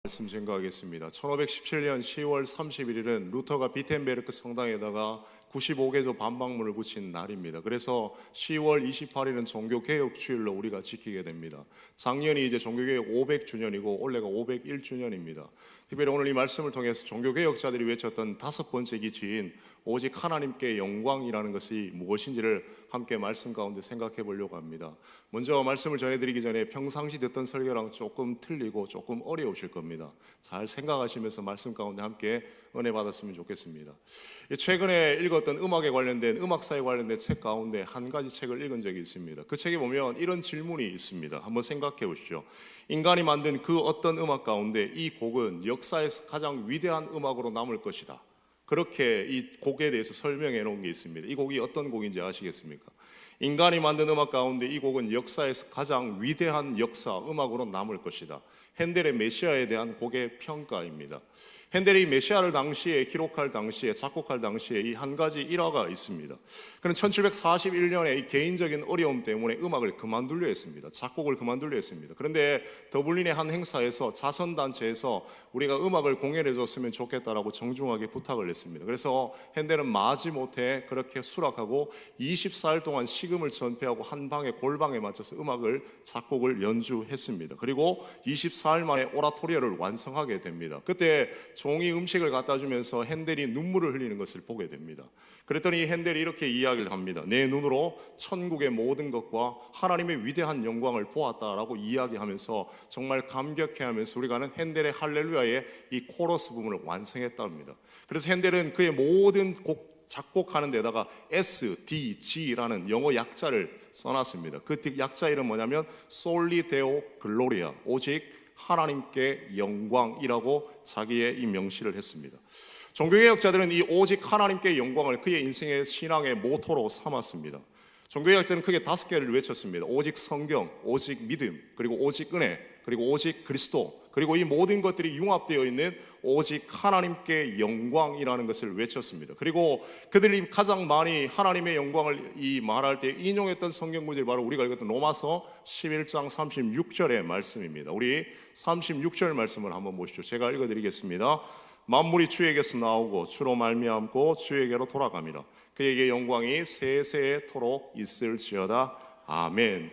말씀 증거하겠습니다. 1517년 10월 31일은 루터가 비텐베르크 성당에다가 95개조 반박문을 붙인 날입니다. 그래서 10월 28일은 종교개혁 주일로 우리가 지키게 됩니다. 작년이 이제 종교개혁 500주년이고 올해가 501주년입니다. 특별히 오늘 이 말씀을 통해서 종교개혁자들이 외쳤던 다섯 번째 기치인 오직 하나님께 영광이라는 것이 무엇인지를 함께 말씀 가운데 생각해 보려고 합니다. 먼저 말씀을 전해드리기 전에 평상시 듣던 설교랑 조금 틀리고 조금 어려우실 겁니다. 잘 생각하시면서 말씀 가운데 함께 은혜 받았으면 좋겠습니다. 최근에 읽었던 음악에 관련된, 음악사에 관련된 책 가운데 한 가지 책을 읽은 적이 있습니다. 그 책에 보면 이런 질문이 있습니다. 한번 생각해 보시죠. 인간이 만든 그 어떤 음악 가운데 이 곡은 역사에서 가장 위대한 음악으로 남을 것이다. 그렇게 이 곡에 대해서 설명해 놓은 게 있습니다. 이 곡이 어떤 곡인지 아시겠습니까? 인간이 만든 음악 가운데 이 곡은 역사에서 가장 위대한 역사 음악으로 남을 것이다. 핸델의 메시아에 대한 곡의 평가입니다. 핸델이 메시아를 당시에 기록할 당시에, 작곡할 당시에 이 한 가지 일화가 있습니다. 그는 1741년에 이 개인적인 어려움 때문에 음악을 그만두려 했습니다. 작곡을 그만두려 했습니다. 그런데 더블린의 한 행사에서 자선단체에서 우리가 음악을 공연해 줬으면 좋겠다라고 정중하게 부탁을 했습니다. 그래서 핸델은 마지못해 그렇게 수락하고 24일 동안 식음을 전폐하고 한 방에 골방에 맞춰서 음악을 작곡을 연주했습니다. 그리고 24일 만에 오라토리오를 완성하게 됩니다. 그때 종이 음식을 갖다 주면서 핸델이 눈물을 흘리는 것을 보게 됩니다. 그랬더니 핸델이 이렇게 이야기를 합니다. 내 눈으로 천국의 모든 것과 하나님의 위대한 영광을 보았다라고 이야기하면서 정말 감격해하면서 우리가 아는 핸델의 할렐루야의 이 코러스 부분을 완성했답니다. 그래서 핸델은 그의 모든 곡 작곡하는 데다가 SDG라는 영어 약자를 써놨습니다. 그 약자 이름 뭐냐면 Soli Deo Gloria, 오직 하나님께 영광이라고 자기의 이 명시를 했습니다. 종교개혁자들은 이 오직 하나님께 영광을 그의 인생의 신앙의 모토로 삼았습니다. 종교개혁자는 크게 5개를 외쳤습니다. 오직 성경, 오직 믿음, 그리고 오직 은혜, 그리고 오직 그리스도, 그리고 이 모든 것들이 융합되어 있는 오직 하나님께 영광이라는 것을 외쳤습니다. 그리고 그들이 가장 많이 하나님의 영광을 말할 때 인용했던 성경 구절이 바로 우리가 읽었던 로마서 11장 36절의 말씀입니다. 우리 36절 말씀을 한번 보시죠. 제가 읽어드리겠습니다. 만물이 주에게서 나오고 주로 말미암고 주에게로 돌아갑니다. 그에게 영광이 세세토록 있을지어다. 아멘.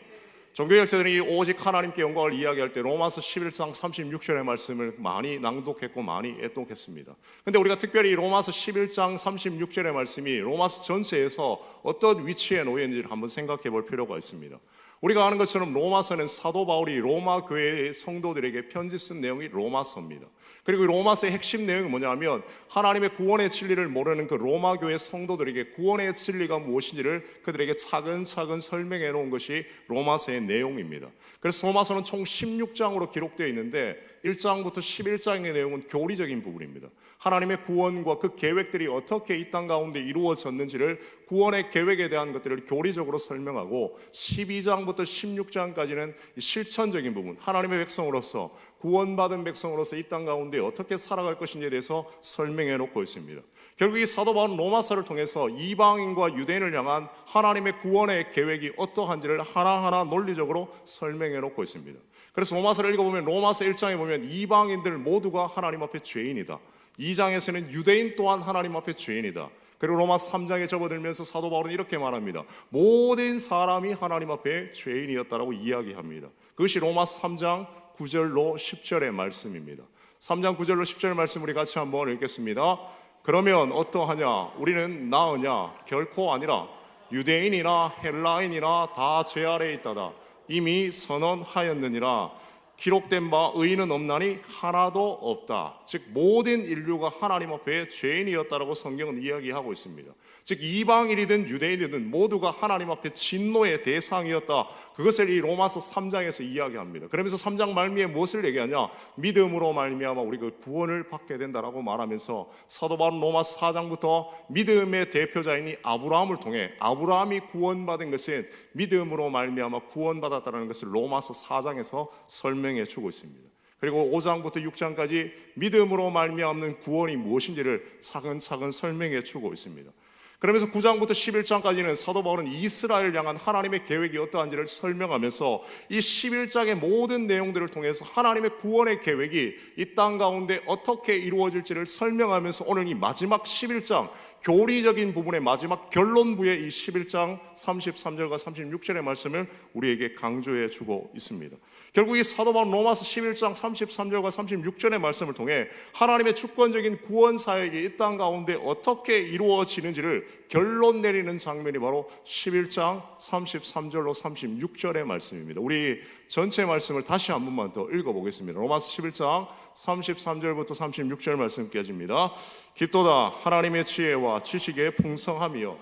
종교개혁자들이 오직 하나님께 영광을 이야기할 때 로마서 11장 36절의 말씀을 많이 낭독했고 많이 애독했습니다. 그런데 우리가 특별히 로마서 11장 36절의 말씀이 로마서 전체에서 어떤 위치에 놓여 있는지를 한번 생각해 볼 필요가 있습니다. 우리가 아는 것처럼 로마서는 사도 바울이 로마 교회의 성도들에게 편지 쓴 내용이 로마서입니다. 그리고 로마서의 핵심 내용이 뭐냐면 하나님의 구원의 진리를 모르는 그 로마 교회 성도들에게 구원의 진리가 무엇인지를 그들에게 차근차근 설명해 놓은 것이 로마서의 내용입니다. 그래서 로마서는 총 16장으로 기록되어 있는데 1장부터 11장의 내용은 교리적인 부분입니다. 하나님의 구원과 그 계획들이 어떻게 이 땅 가운데 이루어졌는지를 구원의 계획에 대한 것들을 교리적으로 설명하고 12장부터 16장까지는 실천적인 부분, 하나님의 백성으로서 구원받은 백성으로서 이 땅 가운데 어떻게 살아갈 것인지에 대해서 설명해 놓고 있습니다. 결국 이 사도 바울은 로마서를 통해서 이방인과 유대인을 향한 하나님의 구원의 계획이 어떠한지를 하나하나 논리적으로 설명해 놓고 있습니다. 그래서 로마서를 읽어보면 로마서 1장에 보면 이방인들 모두가 하나님 앞에 죄인이다. 2장에서는 유대인 또한 하나님 앞에 죄인이다. 그리고 로마서 3장에 접어들면서 사도 바울은 이렇게 말합니다. 모든 사람이 하나님 앞에 죄인이었다라고 이야기합니다. 그것이 로마서 3장 9절로 10절의 말씀입니다. 3장 9절로 10절의 말씀 우리 같이 한번 읽겠습니다. 그러면 어떠하냐? 우리는 나으냐? 결코 아니라 유대인이나 헬라인이나 다 죄 아래에 있다다. 이미 선언하였느니라. 기록된 바 의인은 없나니 하나도 없다. 즉 모든 인류가 하나님 앞에 죄인이었다라고 성경은 이야기하고 있습니다. 즉 이방인이든 유대인이든 모두가 하나님 앞에 진노의 대상이었다. 그것을 이 로마서 3장에서 이야기합니다. 그러면서 3장 말미에 무엇을 얘기하냐? 믿음으로 말미암아 우리가 구원을 받게 된다라고 말하면서 사도 바울은 로마서 4장부터 믿음의 대표자인 이 아브라함을 통해 아브라함이 구원받은 것은 믿음으로 말미암아 구원받았다는 것을 로마서 4장에서 설명해 주고 있습니다. 그리고 5장부터 6장까지 믿음으로 말미암는 구원이 무엇인지를 차근차근 설명해 주고 있습니다. 그러면서 9장부터 11장까지는 사도 바울은 이스라엘 향한 하나님의 계획이 어떠한지를 설명하면서 이 11장의 모든 내용들을 통해서 하나님의 구원의 계획이 이 땅 가운데 어떻게 이루어질지를 설명하면서 오늘 이 마지막 11장 교리적인 부분의 마지막 결론부의 이 11장 33절과 36절의 말씀을 우리에게 강조해 주고 있습니다. 결국 이 사도 바울 로마서 11장 33절과 36절의 말씀을 통해 하나님의 주권적인 구원 사역이 이 땅 가운데 어떻게 이루어지는지를 결론 내리는 장면이 바로 11장 33절로 36절의 말씀입니다. 우리 전체 말씀을 다시 한 번만 더 읽어보겠습니다. 로마서 11장 33절부터 36절 말씀 깨집니다. 깊도다 하나님의 지혜와 지식의 풍성함이요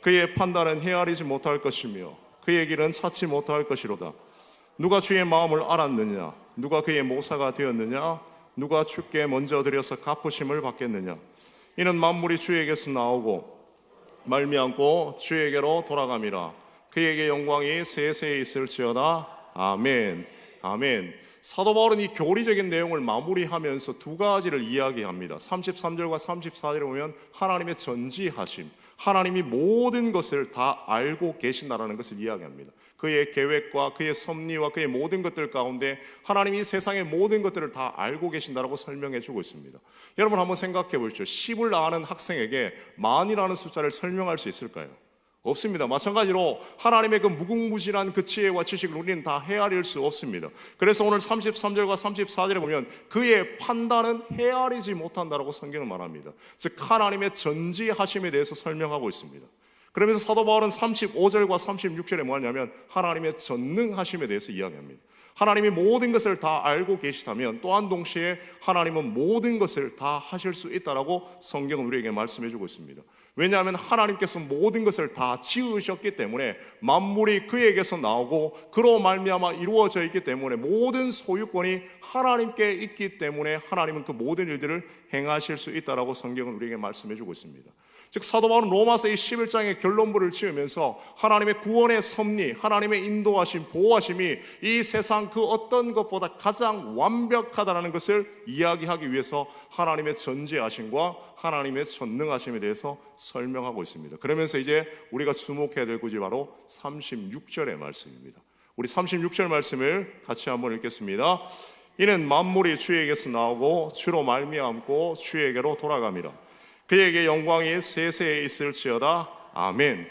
그의 판단은 헤아리지 못할 것이며 그의 길은 찾지 못할 것이로다. 누가 주의 마음을 알았느냐? 누가 그의 모사가 되었느냐? 누가 주께 먼저 드려서 갚으심을 받겠느냐? 이는 만물이 주에게서 나오고 말미암고 주에게로 돌아감이라. 그에게 영광이 세세에 있을지어다. 아멘. 아멘. 사도 바울은 이 교리적인 내용을 마무리하면서 두 가지를 이야기합니다. 33절과 34절에 보면 하나님의 전지하심, 하나님이 모든 것을 다 알고 계신다라는 것을 이야기합니다. 그의 계획과 그의 섭리와 그의 모든 것들 가운데 하나님이 세상의 모든 것들을 다 알고 계신다라고 설명해 주고 있습니다. 여러분 한번 생각해 보십시오. 10을 아는 학생에게 만이라는 숫자를 설명할 수 있을까요? 없습니다. 마찬가지로 하나님의 그 무궁무진한 그 지혜와 지식을 우리는 다 헤아릴 수 없습니다. 그래서 오늘 33절과 34절에 보면 그의 판단은 헤아리지 못한다라고 성경은 말합니다. 즉 하나님의 전지하심에 대해서 설명하고 있습니다. 그러면서 사도 바울은 35절과 36절에 뭐하냐면 하나님의 전능하심에 대해서 이야기합니다. 하나님이 모든 것을 다 알고 계시다면 또한 동시에 하나님은 모든 것을 다 하실 수 있다라고 성경은 우리에게 말씀해 주고 있습니다. 왜냐하면 하나님께서 모든 것을 다 지으셨기 때문에 만물이 그에게서 나오고 그로 말미암아 이루어져 있기 때문에 모든 소유권이 하나님께 있기 때문에 하나님은 그 모든 일들을 행하실 수 있다라고 성경은 우리에게 말씀해 주고 있습니다. 즉 사도 바울은 로마서 이 11장의 결론부를 지으면서 하나님의 구원의 섭리, 하나님의 인도하심, 보호하심이 이 세상 그 어떤 것보다 가장 완벽하다는 것을 이야기하기 위해서 하나님의 전지하심과 하나님의 전능하심에 대해서 설명하고 있습니다. 그러면서 이제 우리가 주목해야 될 구절이 바로 36절의 말씀입니다. 우리 36절 말씀을 같이 한번 읽겠습니다. 이는 만물이 주에게서 나오고 주로 말미암고 주에게로 돌아갑니다. 그에게 영광이 세세에 있을지어다. 아멘.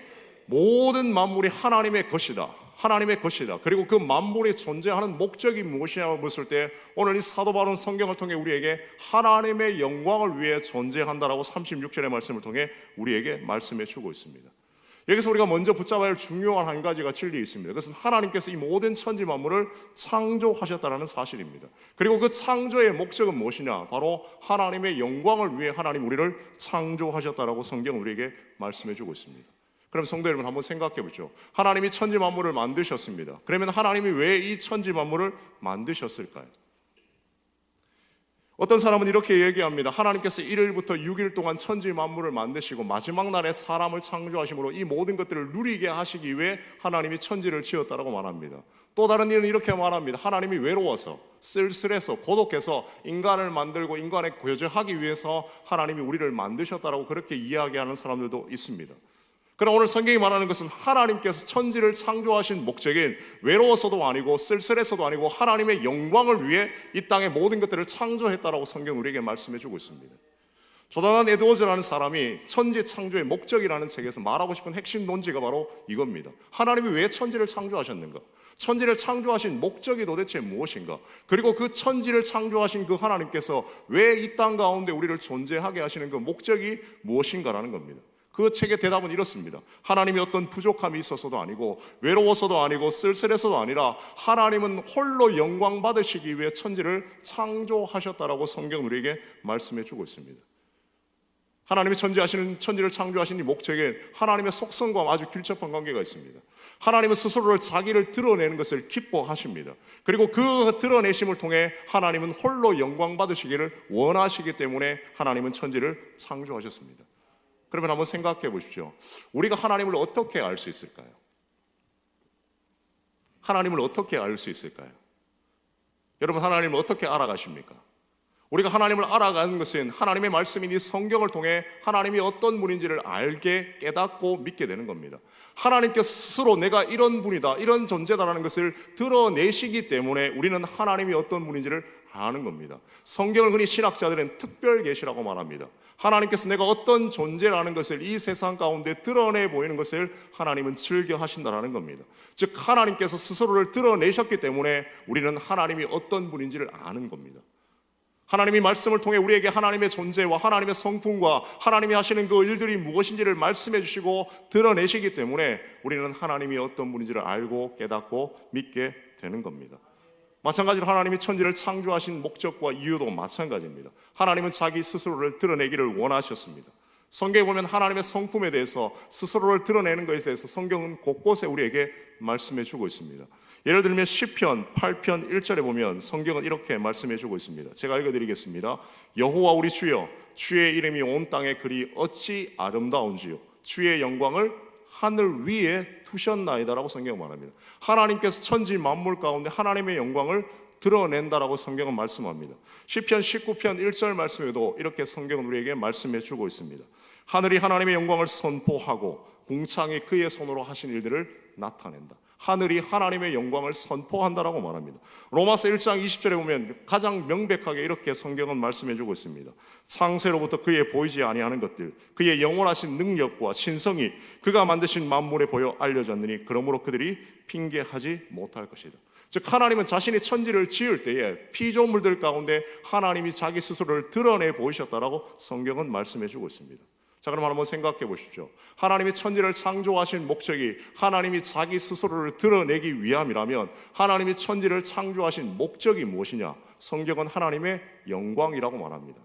모든 만물이 하나님의 것이다. 하나님의 것이다. 그리고 그 만물이 존재하는 목적이 무엇이냐고 묻을 때 오늘 이 사도 바울은 성경을 통해 우리에게 하나님의 영광을 위해 존재한다라고 36절의 말씀을 통해 우리에게 말씀해 주고 있습니다. 여기서 우리가 먼저 붙잡아야 할 중요한 한 가지가 진리 있습니다. 그것은 하나님께서 이 모든 천지 만물을 창조하셨다는 사실입니다. 그리고 그 창조의 목적은 무엇이냐? 바로 하나님의 영광을 위해 하나님 우리를 창조하셨다라고 성경은 우리에게 말씀해 주고 있습니다. 그럼 성도 여러분 한번 생각해 보죠. 하나님이 천지 만물을 만드셨습니다. 그러면 하나님이 왜 이 천지 만물을 만드셨을까요? 어떤 사람은 이렇게 얘기합니다. 하나님께서 1일부터 6일 동안 천지 만물을 만드시고 마지막 날에 사람을 창조하심으로 이 모든 것들을 누리게 하시기 위해 하나님이 천지를 지었다라고 말합니다. 또 다른 이는 이렇게 말합니다. 하나님이 외로워서 쓸쓸해서 고독해서 인간을 만들고 인간에 거주하기 위해서 하나님이 우리를 만드셨다라고 그렇게 이야기하는 사람들도 있습니다. 그러나 오늘 성경이 말하는 것은 하나님께서 천지를 창조하신 목적인 외로워서도 아니고 쓸쓸해서도 아니고 하나님의 영광을 위해 이 땅의 모든 것들을 창조했다라고 성경은 우리에게 말씀해 주고 있습니다. 조나단 에드워즈라는 사람이 천지 창조의 목적이라는 책에서 말하고 싶은 핵심 논지가 바로 이겁니다. 하나님이 왜 천지를 창조하셨는가? 천지를 창조하신 목적이 도대체 무엇인가? 그리고 그 천지를 창조하신 그 하나님께서 왜 이 땅 가운데 우리를 존재하게 하시는 그 목적이 무엇인가라는 겁니다. 그 책의 대답은 이렇습니다. 하나님이 어떤 부족함이 있어서도 아니고 외로워서도 아니고 쓸쓸해서도 아니라 하나님은 홀로 영광 받으시기 위해 천지를 창조하셨다라고 성경은 우리에게 말씀해 주고 있습니다. 하나님이 천지를 창조하신 이 목적에 하나님의 속성과 아주 밀접한 관계가 있습니다. 하나님은 스스로를 자기를 드러내는 것을 기뻐하십니다. 그리고 그 드러내심을 통해 하나님은 홀로 영광 받으시기를 원하시기 때문에 하나님은 천지를 창조하셨습니다. 그러면 한번 생각해 보십시오. 우리가 하나님을 어떻게 알 수 있을까요? 하나님을 어떻게 알 수 있을까요? 여러분 하나님을 어떻게 알아가십니까? 우리가 하나님을 알아가는 것은 하나님의 말씀인 이 성경을 통해 하나님이 어떤 분인지를 알게 깨닫고 믿게 되는 겁니다. 하나님께서 스스로 내가 이런 분이다, 이런 존재다라는 것을 드러내시기 때문에 우리는 하나님이 어떤 분인지를 아는 겁니다. 성경을 흔히 신학자들은 특별 계시라고 말합니다. 하나님께서 내가 어떤 존재라는 것을 이 세상 가운데 드러내 보이는 것을 하나님은 즐겨 하신다라는 겁니다. 즉 하나님께서 스스로를 드러내셨기 때문에 우리는 하나님이 어떤 분인지를 아는 겁니다. 하나님이 말씀을 통해 우리에게 하나님의 존재와 하나님의 성품과 하나님이 하시는 그 일들이 무엇인지를 말씀해 주시고 드러내시기 때문에 우리는 하나님이 어떤 분인지를 알고 깨닫고 믿게 되는 겁니다. 마찬가지로 하나님이 천지를 창조하신 목적과 이유도 마찬가지입니다. 하나님은 자기 스스로를 드러내기를 원하셨습니다. 성경에 보면 하나님의 성품에 대해서 스스로를 드러내는 것에 대해서 성경은 곳곳에 우리에게 말씀해 주고 있습니다. 예를 들면 시편 8편 1절에 보면 성경은 이렇게 말씀해 주고 있습니다. 제가 읽어드리겠습니다. 여호와 우리 주여, 주의 이름이 온 땅에 그리 어찌 아름다운지요, 주의 영광을 하늘 위에 두셨나이다라고 성경은 말합니다. 하나님께서 천지 만물 가운데 하나님의 영광을 드러낸다라고 성경은 말씀합니다. 시편 19편 1절 말씀에도 이렇게 성경은 우리에게 말씀해 주고 있습니다. 하늘이 하나님의 영광을 선포하고 궁창이 그의 손으로 하신 일들을 나타낸다. 하늘이 하나님의 영광을 선포한다라고 말합니다. 로마서 1장 20절에 보면 가장 명백하게 이렇게 성경은 말씀해 주고 있습니다. 창세로부터 그의 보이지 아니하는 것들, 그의 영원하신 능력과 신성이 그가 만드신 만물에 보여 알려졌느니 그러므로 그들이 핑계하지 못할 것이다. 즉 하나님은 자신이 천지를 지을 때에 피조물들 가운데 하나님이 자기 스스로를 드러내 보이셨다라고 성경은 말씀해 주고 있습니다. 자, 그럼 한번 생각해 보십시오. 하나님이 천지를 창조하신 목적이 하나님이 자기 스스로를 드러내기 위함이라면 하나님이 천지를 창조하신 목적이 무엇이냐? 성경은 하나님의 영광이라고 말합니다.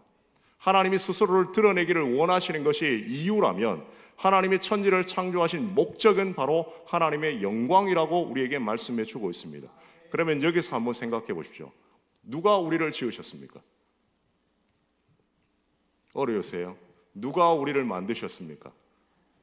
하나님이 스스로를 드러내기를 원하시는 것이 이유라면 하나님이 천지를 창조하신 목적은 바로 하나님의 영광이라고 우리에게 말씀해 주고 있습니다. 그러면 여기서 한번 생각해 보십시오. 누가 우리를 지으셨습니까? 어려우세요? 누가 우리를 만드셨습니까?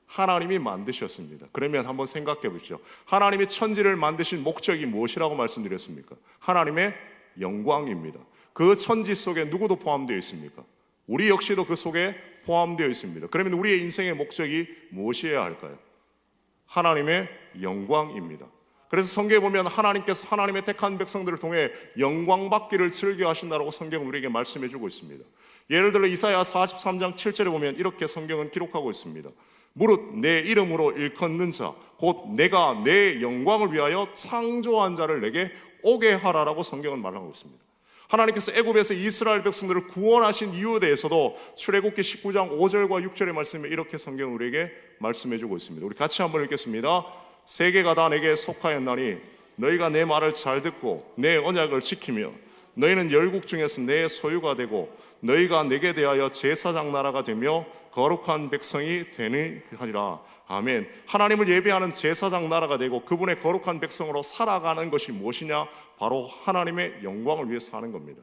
하나님이 만드셨습니다. 그러면 한번 생각해 보십시오. 하나님이 천지를 만드신 목적이 무엇이라고 말씀드렸습니까? 하나님의 영광입니다. 그 천지 속에 누구도 포함되어 있습니까? 우리 역시도 그 속에 포함되어 있습니다. 그러면 우리의 인생의 목적이 무엇이어야 할까요? 하나님의 영광입니다. 그래서 성경에 보면 하나님께서 하나님의 택한 백성들을 통해 영광 받기를 즐겨 하신다고 성경은 우리에게 말씀해 주고 있습니다. 예를 들어 이사야 43장 7절에 보면 이렇게 성경은 기록하고 있습니다. 무릇 내 이름으로 일컫는 자 곧 내가 내 영광을 위하여 창조한 자를 내게 오게 하라라고 성경은 말하고 있습니다. 하나님께서 애굽에서 이스라엘 백성들을 구원하신 이유에 대해서도 출애굽기 19장 5절과 6절의 말씀에 이렇게 성경은 우리에게 말씀해 주고 있습니다. 우리 같이 한번 읽겠습니다. 세계가 다 내게 속하였나니 너희가 내 말을 잘 듣고 내 언약을 지키며 너희는 열국 중에서 내 소유가 되고 너희가 내게 대하여 제사장 나라가 되며 거룩한 백성이 되니 하리라. 아멘. 하나님을 예배하는 제사장 나라가 되고 그분의 거룩한 백성으로 살아가는 것이 무엇이냐? 바로 하나님의 영광을 위해 사는 겁니다.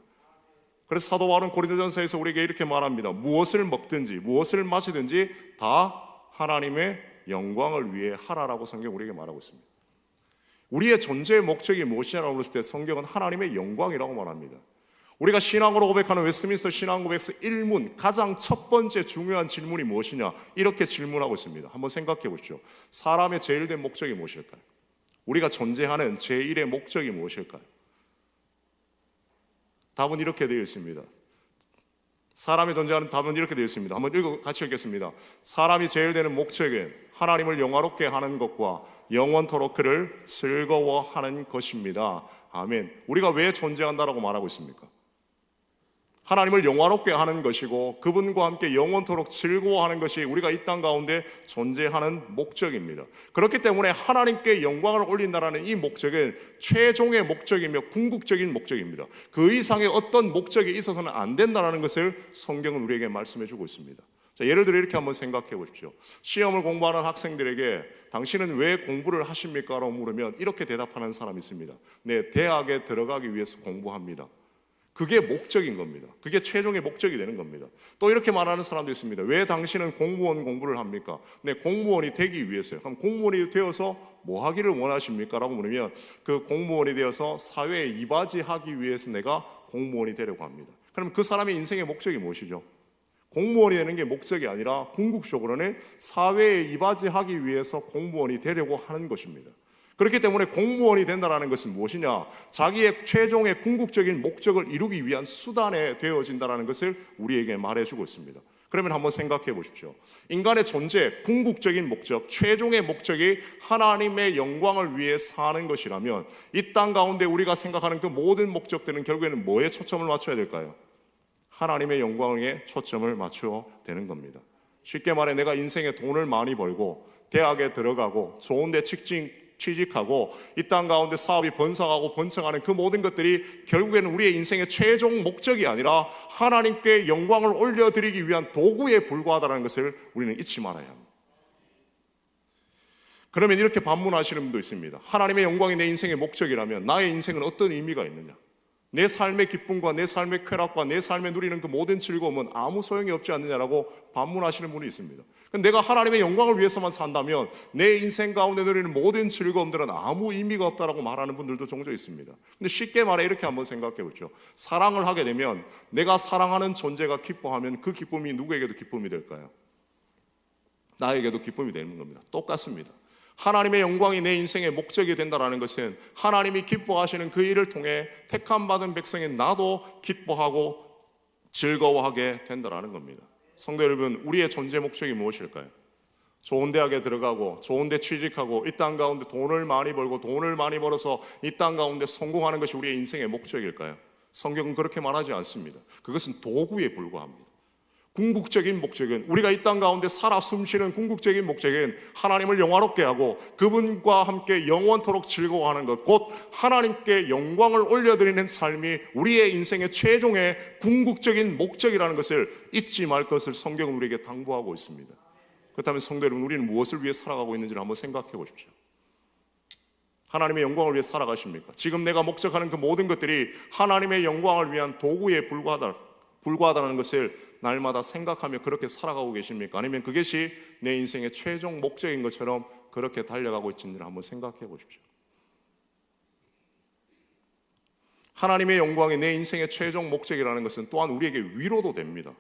그래서 사도 바울은 고린도전서에서 우리에게 이렇게 말합니다. 무엇을 먹든지 무엇을 마시든지 다 하나님의 영광을 위해 하라라고 성경 우리에게 말하고 있습니다. 우리의 존재의 목적이 무엇이냐라고 했을 때 성경은 하나님의 영광이라고 말합니다. 우리가 신앙으로 고백하는 웨스트민스터 신앙 고백서 1문 가장 첫 번째 중요한 질문이 무엇이냐? 이렇게 질문하고 있습니다. 한번 생각해 보십시오. 사람의 제일된 목적이 무엇일까요? 우리가 존재하는 제1의 목적이 무엇일까요? 답은 이렇게 되어 있습니다. 사람이 존재하는 답은 이렇게 되어 있습니다. 한번 같이 읽겠습니다. 사람이 제일 되는 목적은 하나님을 영화롭게 하는 것과 영원토록 그를 즐거워하는 것입니다. 아멘. 우리가 왜 존재한다라고 말하고 있습니까? 하나님을 영화롭게 하는 것이고 그분과 함께 영원토록 즐거워하는 것이 우리가 이 땅 가운데 존재하는 목적입니다. 그렇기 때문에 하나님께 영광을 올린다라는 이 목적은 최종의 목적이며 궁극적인 목적입니다. 그 이상의 어떤 목적이 있어서는 안 된다는 것을 성경은 우리에게 말씀해 주고 있습니다. 자, 예를 들어 이렇게 한번 생각해 보십시오. 시험을 공부하는 학생들에게 당신은 왜 공부를 하십니까? 라고 물으면 이렇게 대답하는 사람이 있습니다. 네, 대학에 들어가기 위해서 공부합니다. 그게 목적인 겁니다. 그게 최종의 목적이 되는 겁니다. 또 이렇게 말하는 사람도 있습니다. 왜 당신은 공무원 공부를 합니까? 네, 공무원이 되기 위해서요. 그럼 공무원이 되어서 뭐 하기를 원하십니까? 라고 물으면 그 공무원이 되어서 사회에 이바지하기 위해서 내가 공무원이 되려고 합니다. 그럼 그 사람의 인생의 목적이 무엇이죠? 공무원이 되는 게 목적이 아니라 궁극적으로는 사회에 이바지하기 위해서 공무원이 되려고 하는 것입니다. 그렇기 때문에 공무원이 된다는 것은 무엇이냐? 자기의 최종의 궁극적인 목적을 이루기 위한 수단에 되어진다는 것을 우리에게 말해주고 있습니다. 그러면 한번 생각해 보십시오. 인간의 존재, 궁극적인 목적, 최종의 목적이 하나님의 영광을 위해 사는 것이라면 이 땅 가운데 우리가 생각하는 그 모든 목적들은 결국에는 뭐에 초점을 맞춰야 될까요? 하나님의 영광에 초점을 맞춰야 되는 겁니다. 쉽게 말해 내가 인생에 돈을 많이 벌고 대학에 들어가고 좋은 데 취직하고 이 땅 가운데 사업이 번성하고 번창하는 그 모든 것들이 결국에는 우리의 인생의 최종 목적이 아니라 하나님께 영광을 올려드리기 위한 도구에 불과하다는 것을 우리는 잊지 말아야 합니다. 그러면 이렇게 반문하시는 분도 있습니다. 하나님의 영광이 내 인생의 목적이라면 나의 인생은 어떤 의미가 있느냐? 내 삶의 기쁨과 내 삶의 쾌락과 내 삶에 누리는 그 모든 즐거움은 아무 소용이 없지 않느냐라고 반문하시는 분이 있습니다. 내가 하나님의 영광을 위해서만 산다면 내 인생 가운데 누리는 모든 즐거움들은 아무 의미가 없다라고 말하는 분들도 종종 있습니다. 근데 쉽게 말해 이렇게 한번 생각해 보죠. 사랑을 하게 되면 내가 사랑하는 존재가 기뻐하면 그 기쁨이 누구에게도 기쁨이 될까요? 나에게도 기쁨이 되는 겁니다. 똑같습니다. 하나님의 영광이 내 인생의 목적이 된다는 것은 하나님이 기뻐하시는 그 일을 통해 택함받은 백성인 나도 기뻐하고 즐거워하게 된다는 겁니다. 성도 여러분, 우리의 존재 목적이 무엇일까요? 좋은 대학에 들어가고 좋은 데 취직하고 이 땅 가운데 돈을 많이 벌고 돈을 많이 벌어서 이 땅 가운데 성공하는 것이 우리의 인생의 목적일까요? 성경은 그렇게 말하지 않습니다. 그것은 도구에 불과합니다. 궁극적인 목적은, 우리가 이 땅 가운데 살아 숨쉬는 궁극적인 목적은 하나님을 영화롭게 하고 그분과 함께 영원토록 즐거워하는 것, 곧 하나님께 영광을 올려드리는 삶이 우리의 인생의 최종의 궁극적인 목적이라는 것을 잊지 말 것을 성경은 우리에게 당부하고 있습니다. 그렇다면 성도 여러분, 우리는 무엇을 위해 살아가고 있는지를 한번 생각해 보십시오. 하나님의 영광을 위해 살아가십니까? 지금 내가 목적하는 그 모든 것들이 하나님의 영광을 위한 도구에 불과하다는 것을 날마다 생각하며 그렇게 살아가고 계십니까? 아니면 그것이 내 인생의 최종 목적인 것처럼 그렇게 달려가고 있는지를 한번 생각해 보십시오. 하나님의 영광이 내 인생의 최종 목적이라는 것은 또한 우리에게 위로도 됩니다.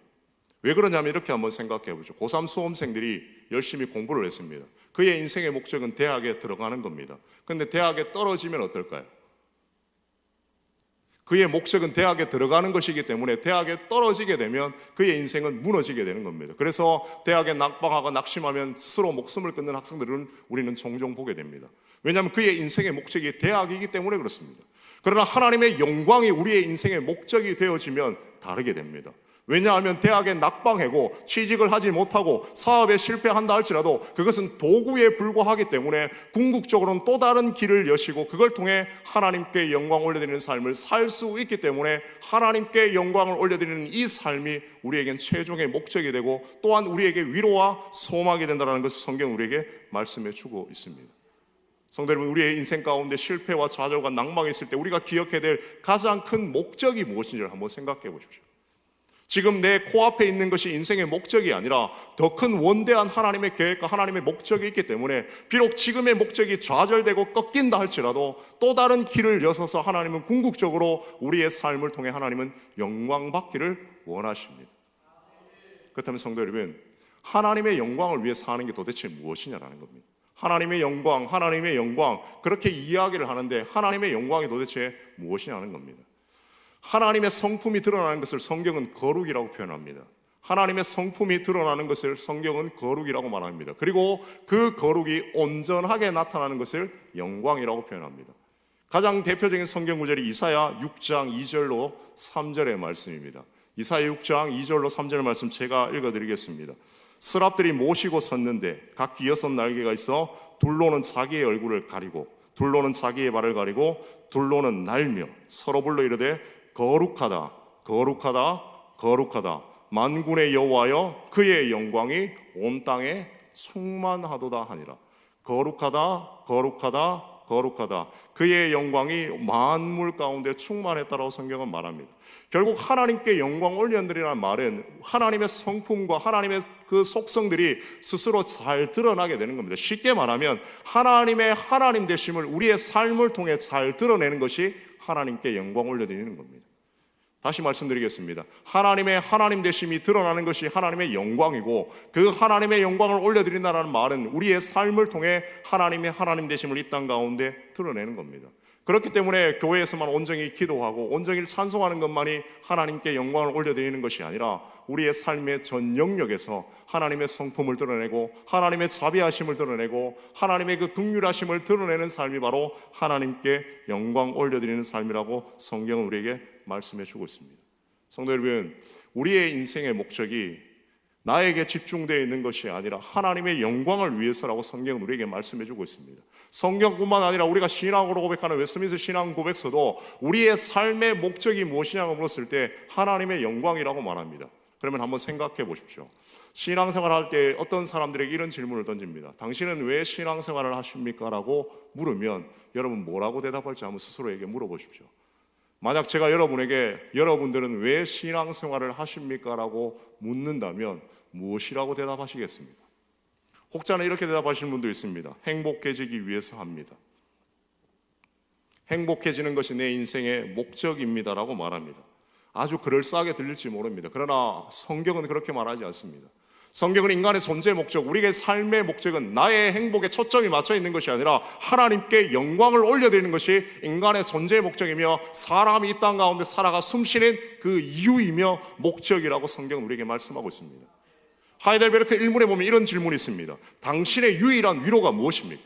왜 그러냐면 이렇게 한번 생각해 보죠. 고3 수험생들이 열심히 공부를 했습니다. 그의 인생의 목적은 대학에 들어가는 겁니다. 그런데 대학에 떨어지면 어떨까요? 그의 목적은 대학에 들어가는 것이기 때문에 대학에 떨어지게 되면 그의 인생은 무너지게 되는 겁니다. 그래서 대학에 낙방하고 낙심하면 스스로 목숨을 끊는 학생들은 우리는 종종 보게 됩니다. 왜냐하면 그의 인생의 목적이 대학이기 때문에 그렇습니다. 그러나 하나님의 영광이 우리의 인생의 목적이 되어지면 다르게 됩니다. 왜냐하면 대학에 낙방하고 취직을 하지 못하고 사업에 실패한다 할지라도 그것은 도구에 불과하기 때문에 궁극적으로는 또 다른 길을 여시고 그걸 통해 하나님께 영광을 올려드리는 삶을 살 수 있기 때문에 하나님께 영광을 올려드리는 이 삶이 우리에겐 최종의 목적이 되고 또한 우리에게 위로와 소망이 된다는 것을 성경은 우리에게 말씀해 주고 있습니다. 성도 여러분, 우리의 인생 가운데 실패와 좌절과 낭망이 있을 때 우리가 기억해야 될 가장 큰 목적이 무엇인지를 한번 생각해 보십시오. 지금 내 코앞에 있는 것이 인생의 목적이 아니라 더 큰 원대한 하나님의 계획과 하나님의 목적이 있기 때문에 비록 지금의 목적이 좌절되고 꺾인다 할지라도 또 다른 길을 여서서 하나님은 궁극적으로 우리의 삶을 통해 하나님은 영광 받기를 원하십니다. 그렇다면 성도 여러분, 하나님의 영광을 위해 사는 게 도대체 무엇이냐라는 겁니다. 하나님의 영광 그렇게 이야기를 하는데 하나님의 영광이 도대체 무엇이냐는 겁니다. 하나님의 성품이 드러나는 것을 성경은 거룩이라고 표현합니다. 하나님의 성품이 드러나는 것을 성경은 거룩이라고 말합니다. 그리고 그 거룩이 온전하게 나타나는 것을 영광이라고 표현합니다. 가장 대표적인 성경 구절이 이사야 6장 2절로 3절의 말씀입니다. 이사야 6장 2절로 3절의 말씀 제가 읽어드리겠습니다. 스랍들이 모시고 섰는데 각기 6 날개가 있어 둘로는 자기의 얼굴을 가리고 둘로는 자기의 발을 가리고 둘로는 날며 서로 불러 이르되 거룩하다 거룩하다 거룩하다 만군의 여호와여 그의 영광이 온 땅에 충만하도다 하니라. 거룩하다 거룩하다 거룩하다 그의 영광이 만물 가운데 충만했다라고 성경은 말합니다. 결국 하나님께 영광 올려드리라는 말은 하나님의 성품과 하나님의 그 속성들이 스스로 잘 드러나게 되는 겁니다. 쉽게 말하면 하나님의 하나님 되심을 우리의 삶을 통해 잘 드러내는 것이 하나님께 영광 올려드리는 겁니다. 다시 말씀드리겠습니다. 하나님의 하나님 되심이 드러나는 것이 하나님의 영광이고, 그 하나님의 영광을 올려드린다는 말은 우리의 삶을 통해 하나님의 하나님 되심을 이 땅 가운데 드러내는 겁니다. 그렇기 때문에 교회에서만 온전히 기도하고 온전히 찬송하는 것만이 하나님께 영광을 올려드리는 것이 아니라 우리의 삶의 전 영역에서 하나님의 성품을 드러내고 하나님의 자비하심을 드러내고 하나님의 그 긍휼하심을 드러내는 삶이 바로 하나님께 영광 올려드리는 삶이라고 성경은 우리에게 말씀해 주고 있습니다. 성도 여러분, 우리의 인생의 목적이 나에게 집중되어 있는 것이 아니라 하나님의 영광을 위해서라고 성경은 우리에게 말씀해 주고 있습니다. 성경뿐만 아니라 우리가 신앙으로 고백하는 웨스트민스터 신앙 고백서도 우리의 삶의 목적이 무엇이냐고 물었을 때 하나님의 영광이라고 말합니다. 그러면 한번 생각해 보십시오. 신앙생활 할 때 어떤 사람들에게 이런 질문을 던집니다. 당신은 왜 신앙생활을 하십니까? 라고 물으면 여러분 뭐라고 대답할지 한번 스스로에게 물어보십시오. 만약 제가 여러분에게 여러분들은 왜 신앙생활을 하십니까? 라고 묻는다면 무엇이라고 대답하시겠습니까? 혹자는 이렇게 대답하시는 분도 있습니다. 행복해지기 위해서 합니다. 행복해지는 것이 내 인생의 목적입니다 라고 말합니다. 아주 그럴싸하게 들릴지 모릅니다. 그러나 성경은 그렇게 말하지 않습니다. 성경은 인간의 존재 목적, 우리의 삶의 목적은 나의 행복에 초점이 맞춰 있는 것이 아니라 하나님께 영광을 올려드리는 것이 인간의 존재의 목적이며 사람이 이 땅 가운데 살아가 숨쉬는 그 이유이며 목적이라고 성경은 우리에게 말씀하고 있습니다. 하이델베르크 일문에 보면 이런 질문이 있습니다. 당신의 유일한 위로가 무엇입니까?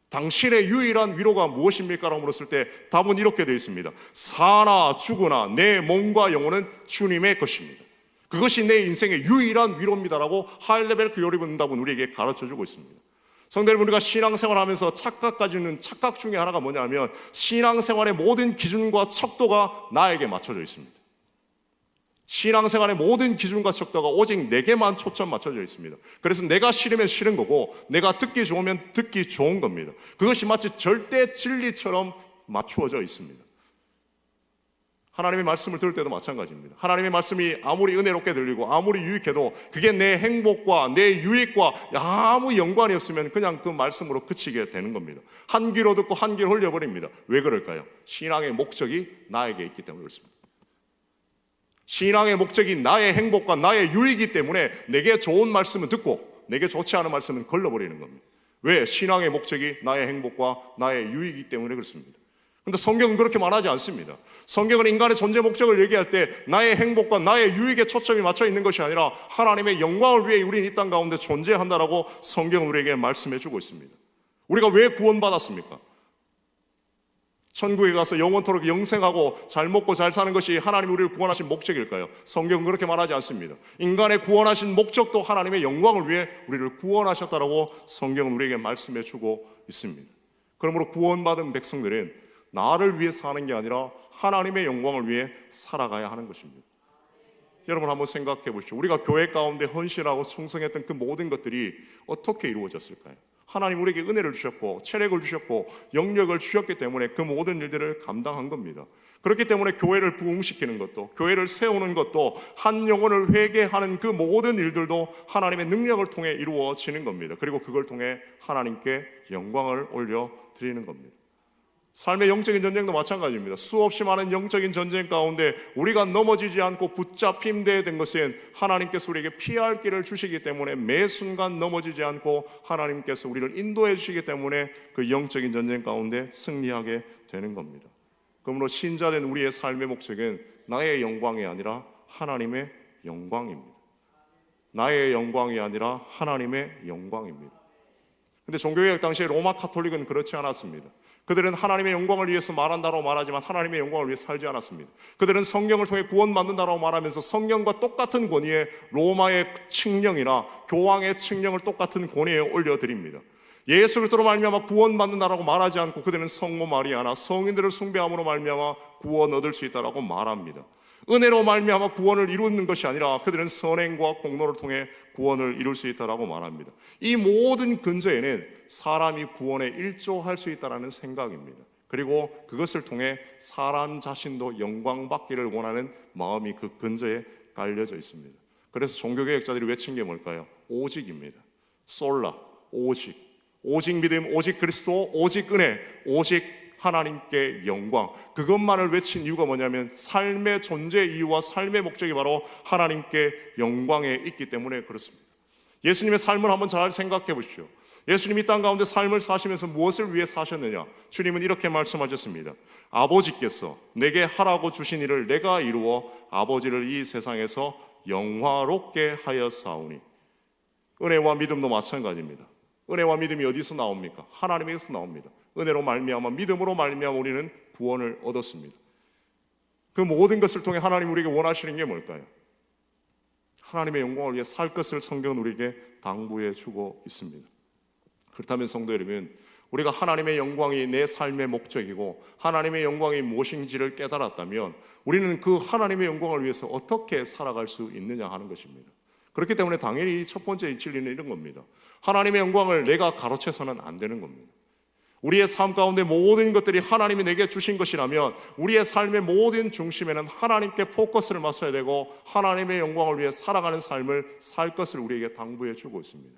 당신의 유일한 위로가 무엇입니까? 라고 물었을 때 답은 이렇게 되어 있습니다. 사나 죽으나 내 몸과 영혼은 주님의 것입니다. 그것이 내 인생의 유일한 위로입니다라고 하이델베르크 요리문답은 우리에게 가르쳐주고 있습니다. 성도 여러분, 우리가 신앙생활하면서 착각까지는 착각 중에 하나가 뭐냐면 신앙생활의 모든 기준과 척도가 나에게 맞춰져 있습니다. 신앙생활의 모든 기준과 척도가 오직 내게만 초점 맞춰져 있습니다. 그래서 내가 싫으면 싫은 거고 내가 듣기 좋으면 듣기 좋은 겁니다. 그것이 마치 절대 진리처럼 맞추어져 있습니다. 하나님의 말씀을 들을 때도 마찬가지입니다. 하나님의 말씀이 아무리 은혜롭게 들리고 아무리 유익해도 그게 내 행복과 내 유익과 아무 연관이 없으면 그냥 그 말씀으로 그치게 되는 겁니다. 한 귀로 듣고 한 귀로 흘려버립니다. 왜 그럴까요? 신앙의 목적이 나에게 있기 때문에 그렇습니다. 신앙의 목적이 나의 행복과 나의 유익이기 때문에 내게 좋은 말씀은 듣고 내게 좋지 않은 말씀은 걸러버리는 겁니다. 왜? 신앙의 목적이 나의 행복과 나의 유익이기 때문에 그렇습니다. 그런데 성경은 그렇게 말하지 않습니다. 성경은 인간의 존재 목적을 얘기할 때 나의 행복과 나의 유익에 초점이 맞춰 있는 것이 아니라 하나님의 영광을 위해 우리는 이 땅 가운데 존재한다라고 성경은 우리에게 말씀해 주고 있습니다. 우리가 왜 구원받았습니까? 천국에 가서 영원토록 영생하고 잘 먹고 잘 사는 것이 하나님이 우리를 구원하신 목적일까요? 성경은 그렇게 말하지 않습니다. 인간의 구원하신 목적도 하나님의 영광을 위해 우리를 구원하셨다라고 성경은 우리에게 말씀해 주고 있습니다. 그러므로 구원받은 백성들은 나를 위해 사는 게 아니라 하나님의 영광을 위해 살아가야 하는 것입니다. 여러분 한번 생각해 보십시오. 우리가 교회 가운데 헌신하고 충성했던 그 모든 것들이 어떻게 이루어졌을까요? 하나님 우리에게 은혜를 주셨고 체력을 주셨고 영역을 주셨기 때문에 그 모든 일들을 감당한 겁니다. 그렇기 때문에 교회를 부흥시키는 것도 교회를 세우는 것도 한 영혼을 회개하는 그 모든 일들도 하나님의 능력을 통해 이루어지는 겁니다. 그리고 그걸 통해 하나님께 영광을 올려드리는 겁니다. 삶의 영적인 전쟁도 마찬가지입니다. 수없이 많은 영적인 전쟁 가운데 우리가 넘어지지 않고 붙잡힘되어야 된 것은 하나님께서 우리에게 피할 길을 주시기 때문에 매 순간 넘어지지 않고 하나님께서 우리를 인도해 주시기 때문에 그 영적인 전쟁 가운데 승리하게 되는 겁니다. 그러므로 신자된 우리의 삶의 목적은 나의 영광이 아니라 하나님의 영광입니다. 나의 영광이 아니라 하나님의 영광입니다. 그런데 종교개혁 당시에 로마 카톨릭은 그렇지 않았습니다. 그들은 하나님의 영광을 위해서 말한다라고 말하지만 하나님의 영광을 위해 살지 않았습니다. 그들은 성경을 통해 구원받는다라고 말하면서 성경과 똑같은 권위에 로마의 칙령이나 교황의 칙령을 똑같은 권위에 올려드립니다. 예수 그리스도로 말미암아 구원받는다라고 말하지 않고 그들은 성모 마리아나 성인들을 숭배함으로 말미암아 구원 얻을 수 있다라고 말합니다. 은혜로 말미암아 구원을 이루는 것이 아니라 그들은 선행과 공로를 통해 구원을 이룰 수 있다라고 말합니다. 이 모든 근저에는 사람이 구원에 일조할 수 있다라는 생각입니다. 그리고 그것을 통해 사람 자신도 영광받기를 원하는 마음이 그 근저에 깔려져 있습니다. 그래서 종교개혁자들이 외친 게 뭘까요? 오직입니다. 솔라, 오직. 오직 믿음, 오직 그리스도, 오직 은혜, 오직 하나님께 영광. 그것만을 외친 이유가 뭐냐면 삶의 존재 이유와 삶의 목적이 바로 하나님께 영광에 있기 때문에 그렇습니다. 예수님의 삶을 한번 잘 생각해 보십시오. 예수님이 땅 가운데 삶을 사시면서 무엇을 위해 사셨느냐? 주님은 이렇게 말씀하셨습니다. 아버지께서 내게 하라고 주신 일을 내가 이루어 아버지를 이 세상에서 영화롭게 하였사오니. 은혜와 믿음도 마찬가지입니다. 은혜와 믿음이 어디서 나옵니까? 하나님에게서 나옵니다. 은혜로 말미암아 믿음으로 말미암아 우리는 구원을 얻었습니다. 그 모든 것을 통해 하나님 우리에게 원하시는 게 뭘까요? 하나님의 영광을 위해 살 것을 성경은 우리에게 당부해 주고 있습니다. 그렇다면 성도 여러분, 우리가 하나님의 영광이 내 삶의 목적이고 하나님의 영광이 무엇인지를 깨달았다면 우리는 그 하나님의 영광을 위해서 어떻게 살아갈 수 있느냐 하는 것입니다. 그렇기 때문에 당연히 첫 번째 진리는 이런 겁니다. 하나님의 영광을 내가 가로채서는 안 되는 겁니다. 우리의 삶 가운데 모든 것들이 하나님이 내게 주신 것이라면 우리의 삶의 모든 중심에는 하나님께 포커스를 맞춰야 되고 하나님의 영광을 위해 살아가는 삶을 살 것을 우리에게 당부해 주고 있습니다.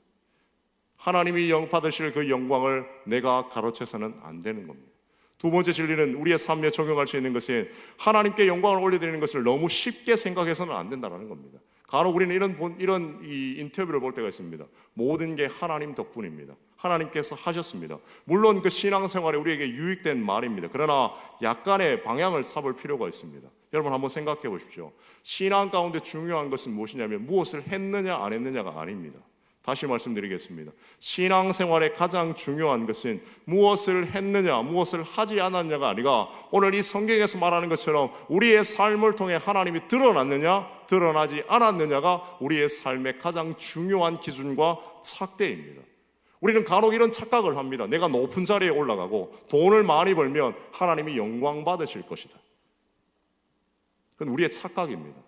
하나님이 받으실 그 영광을 내가 가로채서는 안 되는 겁니다. 두 번째 진리는 우리의 삶에 적용할 수 있는 것은 하나님께 영광을 올려드리는 것을 너무 쉽게 생각해서는 안 된다는 겁니다. 간혹 우리는 이런 인터뷰를 볼 때가 있습니다. 모든 게 하나님 덕분입니다. 하나님께서 하셨습니다. 물론 그 신앙생활에 우리에게 유익된 말입니다. 그러나 약간의 방향을 잡을 필요가 있습니다. 여러분 한번 생각해 보십시오. 신앙 가운데 중요한 것은 무엇이냐면 무엇을 했느냐 안 했느냐가 아닙니다. 다시 말씀드리겠습니다. 신앙생활의 가장 중요한 것은 무엇을 했느냐, 무엇을 하지 않았냐가 아니라 오늘 이 성경에서 말하는 것처럼 우리의 삶을 통해 하나님이 드러났느냐, 드러나지 않았느냐가 우리의 삶의 가장 중요한 기준과 잣대입니다. 우리는 간혹 이런 착각을 합니다. 내가 높은 자리에 올라가고 돈을 많이 벌면 하나님이 영광 받으실 것이다. 그건 우리의 착각입니다.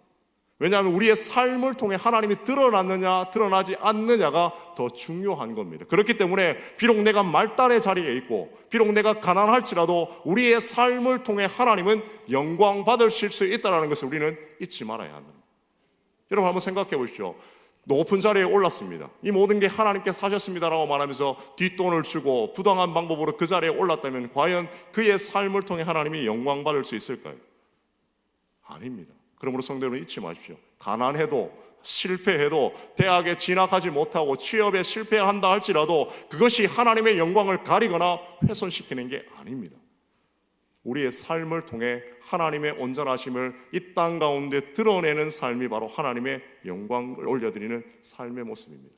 왜냐하면 우리의 삶을 통해 하나님이 드러났느냐 드러나지 않느냐가 더 중요한 겁니다. 그렇기 때문에 비록 내가 말단의 자리에 있고 비록 내가 가난할지라도 우리의 삶을 통해 하나님은 영광 받으실 수 있다는 것을 우리는 잊지 말아야 합니다. 여러분 한번 생각해 보십시오. 높은 자리에 올랐습니다. 이 모든 게 하나님께서 하셨습니다라고 말하면서 뒷돈을 주고 부당한 방법으로 그 자리에 올랐다면 과연 그의 삶을 통해 하나님이 영광 받을 수 있을까요? 아닙니다. 그러므로 성도 여러분 잊지 마십시오. 가난해도 실패해도 대학에 진학하지 못하고 취업에 실패한다 할지라도 그것이 하나님의 영광을 가리거나 훼손시키는 게 아닙니다. 우리의 삶을 통해 하나님의 온전하심을 이 땅 가운데 드러내는 삶이 바로 하나님의 영광을 올려드리는 삶의 모습입니다.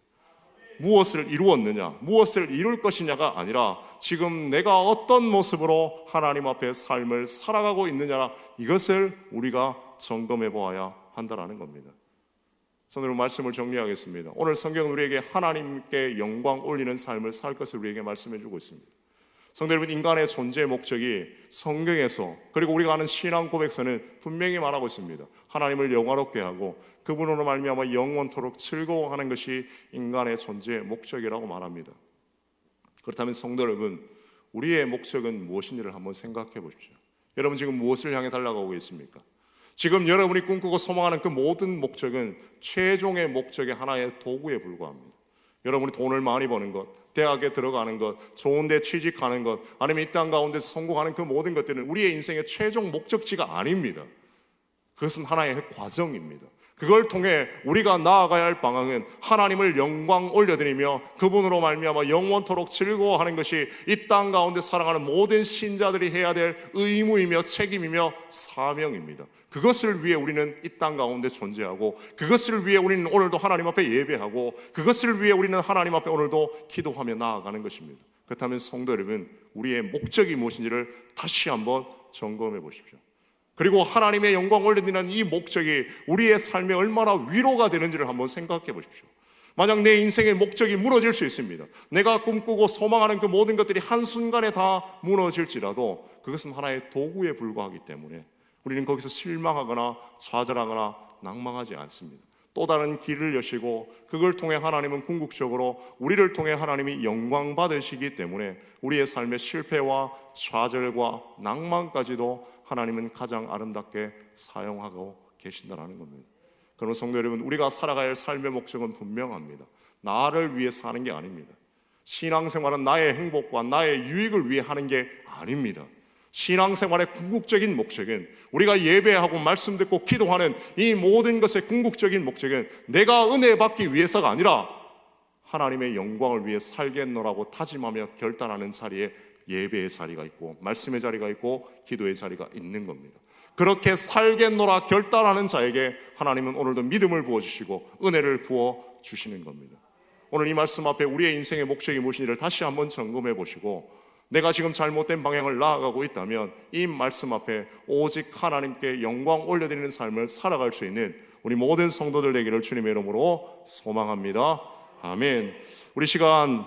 무엇을 이루었느냐, 무엇을 이룰 것이냐가 아니라 지금 내가 어떤 모습으로 하나님 앞에 삶을 살아가고 있느냐, 이것을 우리가 점검해 보아야 한다는 겁니다. 성도님 말씀을 정리하겠습니다. 오늘 성경은 우리에게 하나님께 영광 올리는 삶을 살 것을 우리에게 말씀해 주고 있습니다. 성도 여러분, 인간의 존재의 목적이 성경에서 그리고 우리가 아는 신앙 고백서는 분명히 말하고 있습니다. 하나님을 영화롭게 하고 그분으로 말미암아 영원토록 즐거워하는 것이 인간의 존재의 목적이라고 말합니다. 그렇다면 성도 여러분, 우리의 목적은 무엇인지를 한번 생각해 보십시오. 여러분 지금 무엇을 향해 달려가고 있습니까? 지금 여러분이 꿈꾸고 소망하는 그 모든 목적은 최종의 목적의 하나의 도구에 불과합니다. 여러분이 돈을 많이 버는 것, 대학에 들어가는 것, 좋은 데 취직하는 것, 아니면 이 땅 가운데서 성공하는 그 모든 것들은 우리의 인생의 최종 목적지가 아닙니다. 그것은 하나의 과정입니다. 그걸 통해 우리가 나아가야 할 방향은 하나님을 영광 올려드리며 그분으로 말미암아 영원토록 즐거워하는 것이 이 땅 가운데 살아가는 모든 신자들이 해야 될 의무이며 책임이며 사명입니다. 그것을 위해 우리는 이 땅 가운데 존재하고 그것을 위해 우리는 오늘도 하나님 앞에 예배하고 그것을 위해 우리는 하나님 앞에 오늘도 기도하며 나아가는 것입니다. 그렇다면 성도 여러분, 우리의 목적이 무엇인지를 다시 한번 점검해 보십시오. 그리고 하나님의 영광 올려드리는 이 목적이 우리의 삶에 얼마나 위로가 되는지를 한번 생각해 보십시오. 만약 내 인생의 목적이 무너질 수 있습니다. 내가 꿈꾸고 소망하는 그 모든 것들이 한순간에 다 무너질지라도 그것은 하나의 도구에 불과하기 때문에 우리는 거기서 실망하거나 좌절하거나 낭망하지 않습니다. 또 다른 길을 여시고 그걸 통해 하나님은 궁극적으로 우리를 통해 하나님이 영광 받으시기 때문에 우리의 삶의 실패와 좌절과 낭만까지도 하나님은 가장 아름답게 사용하고 계신다는 겁니다. 그러면 성도 여러분, 우리가 살아가야 할 삶의 목적은 분명합니다. 나를 위해 사는 게 아닙니다. 신앙생활은 나의 행복과 나의 유익을 위해 하는 게 아닙니다. 신앙생활의 궁극적인 목적은, 우리가 예배하고 말씀 듣고 기도하는 이 모든 것의 궁극적인 목적은 내가 은혜 받기 위해서가 아니라 하나님의 영광을 위해 살겠노라고 다짐하며 결단하는 자리에 예배의 자리가 있고 말씀의 자리가 있고 기도의 자리가 있는 겁니다. 그렇게 살겠노라 결단하는 자에게 하나님은 오늘도 믿음을 부어주시고 은혜를 부어주시는 겁니다. 오늘 이 말씀 앞에 우리의 인생의 목적이 무엇인지를 다시 한번 점검해 보시고, 내가 지금 잘못된 방향을 나아가고 있다면 이 말씀 앞에 오직 하나님께 영광 올려드리는 삶을 살아갈 수 있는 우리 모든 성도들 되기를 주님의 이름으로 소망합니다. 아멘. 우리 시간